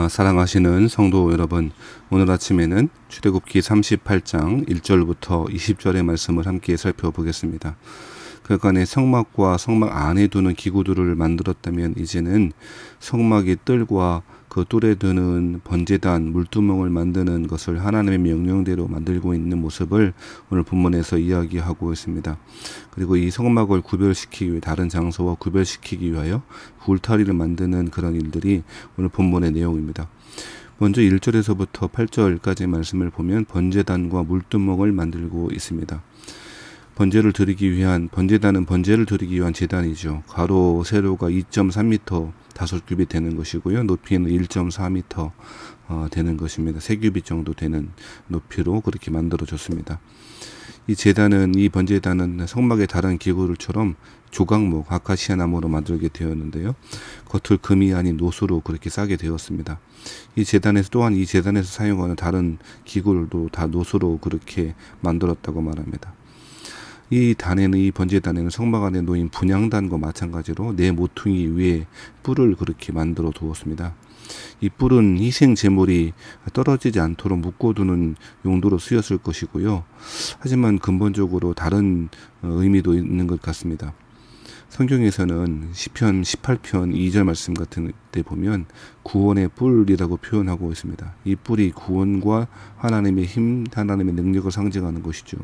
사랑하시는 성도 여러분, 오늘 아침에는 출애굽기 38장 1절부터 20절의 말씀을 함께 살펴보겠습니다. 그간의 성막과 성막 안에 두는 기구들을 만들었다면 이제는 성막의 뜰과 그 뜰에 두는 번제단, 물두멍을 만드는 것을 하나님의 명령대로 만들고 있는 모습을 오늘 본문에서 이야기하고 있습니다. 그리고 이 성막을 구별시키기 위해 다른 장소와 구별시키기 위하여 울타리를 만드는 그런 일들이 오늘 본문의 내용입니다. 먼저 1절에서부터 8절까지 말씀을 보면 번제단과 물두멍을 만들고 있습니다. 번제를 드리기 위한, 번제단은 번제를 드리기 위한 제단이죠. 가로 세로가 2.3m 5규빗 되는 것이고요. 높이는 1.4m 되는 것입니다. 3규빗 정도 되는 높이로 그렇게 만들어졌습니다. 이 제단은, 이 번제단은 성막의 다른 기구들처럼 조각목, 아카시아 나무로 만들게 되었는데요. 겉을 금이 아닌 노수로 그렇게 싸게 되었습니다. 이 제단에서 또한 이 제단에서 사용하는 다른 기구들도 다 노수로 그렇게 만들었다고 말합니다. 이 번제단에는 성막 안에 놓인 분향단과 마찬가지로 네 모퉁이 위에 뿔을 그렇게 만들어 두었습니다. 이 뿔은 희생 제물이 떨어지지 않도록 묶어두는 용도로 쓰였을 것이고요. 하지만 근본적으로 다른 의미도 있는 것 같습니다. 성경에서는 시편 18편 2절 말씀 같은 데 보면 구원의 뿔이라고 표현하고 있습니다. 이 뿔이 구원과 하나님의 힘, 하나님의 능력을 상징하는 것이죠.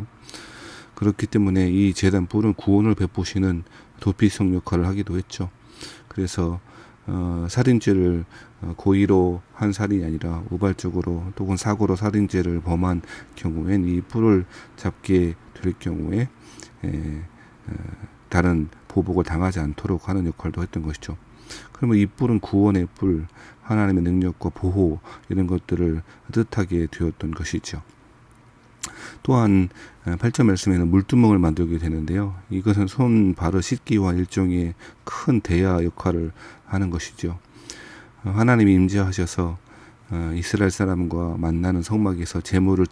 그렇기 때문에 이 제단 뿔은 구원을 베푸시는 도피성 역할을 하기도 했죠. 그래서 살인죄를 고의로 한 살인이 아니라 우발적으로 또는 사고로 살인죄를 범한 경우엔 이 뿔을 잡게 될 경우에 다른 보복을 당하지 않도록 하는 역할도 했던 것이죠. 그러면 이 뿔은 구원의 뿔, 하나님의 능력과 보호 이런 것들을 뜻하게 되었던 것이죠. 또한 8절 말씀에는 물두멍을 만들게 되는데요. 이것은 손 발을 씻기와 일종의 큰 대야 역할을 하는 것이죠. 하나님이 임재하셔서 이스라엘 사람과 만나는 성막에서 제물을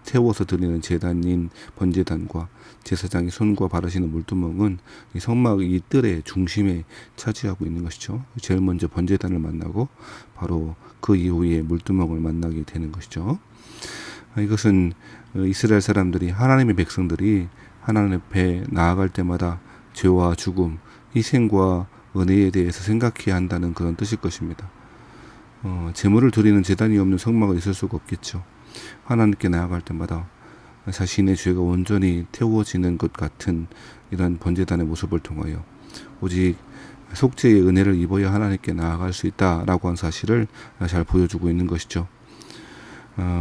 태워서 드리는 제단인 번제단과 제사장이 손과 바르시는 물두멍은 이 성막 이 뜰의 중심에 차지하고 있는 것이죠. 제일 먼저 번제단을 만나고 바로 그 이후에 물두멍을 만나게 되는 것이죠. 이것은 이스라엘 사람들이, 하나님의 백성들이 하나님 앞에 나아갈 때마다 죄와 죽음, 희생과 은혜에 대해서 생각해야 한다는 그런 뜻일 것입니다. 제물을 드리는 제단이 없는 성막은 있을 수가 없겠죠. 하나님께 나아갈 때마다 자신의 죄가 온전히 태워지는 것 같은 이런 번제단의 모습을 통하여 오직 속죄의 은혜를 입어야 하나님께 나아갈 수 있다라고 하는 사실을 잘 보여주고 있는 것이죠.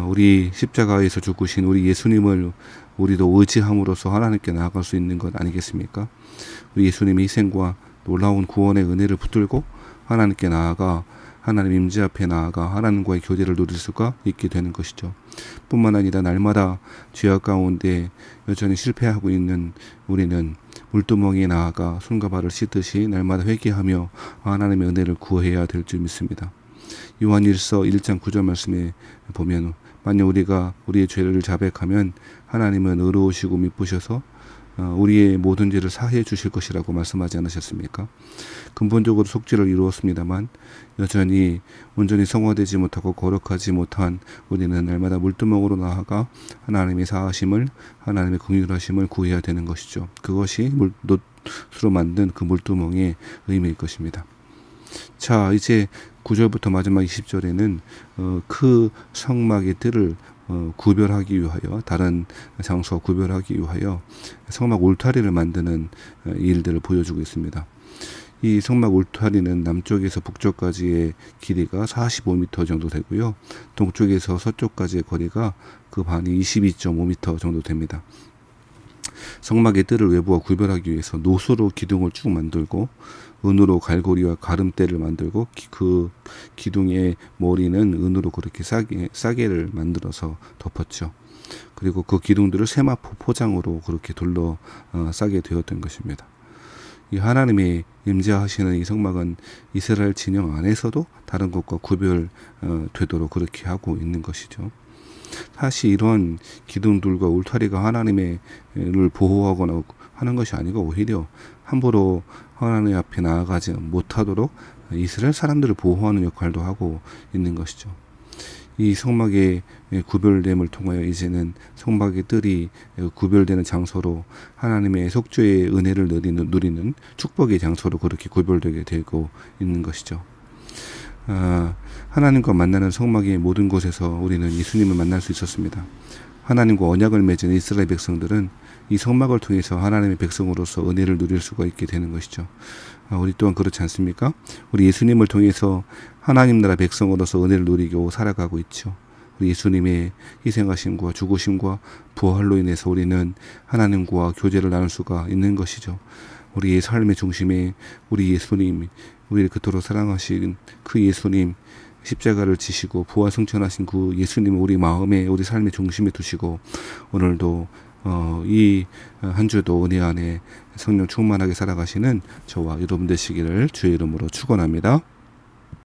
우리 십자가에서 죽으신 우리 예수님을 우리도 의지함으로써 하나님께 나아갈 수 있는 것 아니겠습니까? 우리 예수님의 희생과 놀라운 구원의 은혜를 붙들고 하나님께 나아가 하나님 임재 앞에 나아가 하나님과의 교제를 누릴 수가 있게 되는 것이죠. 뿐만 아니라 날마다 죄악 가운데 여전히 실패하고 있는 우리는 물두멍에 나아가 손과 발을 씻듯이 날마다 회개하며 하나님의 은혜를 구해야 될 줄 믿습니다. 요한일서 1장 9절 말씀에 보면 만약 우리가 우리의 죄를 자백하면 하나님은 의로우시고 미쁘셔서 우리의 모든 죄를 사해 주실 것이라고 말씀하지 않으셨습니까? 근본적으로 속죄를 이루었습니다만 여전히 온전히 성화되지 못하고 거룩하지 못한 우리는 날마다 물두멍으로 나아가 하나님의 사하심을, 하나님의 긍휼하심을 구해야 되는 것이죠. 그것이 노수로 만든 그 물두멍의 의미일 것입니다. 자, 이제 9절부터 마지막 20절에는 그 성막의 뜰을 구별하기 위하여, 다른 장소와 구별하기 위하여 성막 울타리를 만드는 일들을 보여주고 있습니다. 이 성막 울타리는 남쪽에서 북쪽까지의 길이가 45m 정도 되고요. 동쪽에서 서쪽까지의 거리가 그 반이 22.5m 정도 됩니다. 성막의 뜰을 외부와 구별하기 위해서 노수로 기둥을 쭉 만들고 은으로 갈고리와 가름대를 만들고 그 기둥의 머리는 은으로 그렇게 싸개를 만들어서 덮었죠. 그리고 그 기둥들을 세마포 포장으로 그렇게 둘러 싸게 되었던 것입니다. 이 하나님이 임재하시는 이 성막은 이스라엘 진영 안에서도 다른 것과 구별되도록 그렇게 하고 있는 것이죠. 사실 이런 기둥들과 울타리가 하나님을 보호하거나 하는 것이 아니고 오히려 함부로 하나님 앞에 나아가지 못하도록 이스라엘 사람들을 보호하는 역할도 하고 있는 것이죠. 이 성막의 구별됨을 통하여 이제는 성막의 뜰이 구별되는 장소로 하나님의 속죄의 은혜를 누리는 축복의 장소로 그렇게 구별되게 되고 있는 것이죠. 하나님과 만나는 성막의 모든 곳에서 우리는 예수님을 만날 수 있었습니다. 하나님과 언약을 맺은 이스라엘 백성들은 이 성막을 통해서 하나님의 백성으로서 은혜를 누릴 수가 있게 되는 것이죠. 우리 또한 그렇지 않습니까? 우리 예수님을 통해서 하나님 나라 백성으로서 은혜를 누리고 살아가고 있죠. 우리 예수님의 희생하심과 죽으심과 부활로 인해서 우리는 하나님과 교제를 나눌 수가 있는 것이죠. 우리의 삶의 중심에 우리 예수님, 우리를 그토록 사랑하신 그 예수님, 십자가를 지시고 부활 승천하신 그 예수님을 우리 마음에, 우리 삶의 중심에 두시고 오늘도 이 한 주도 은혜 안에 성령 충만하게 살아가시는 저와 여러분 되시기를 주의 이름으로 축원합니다.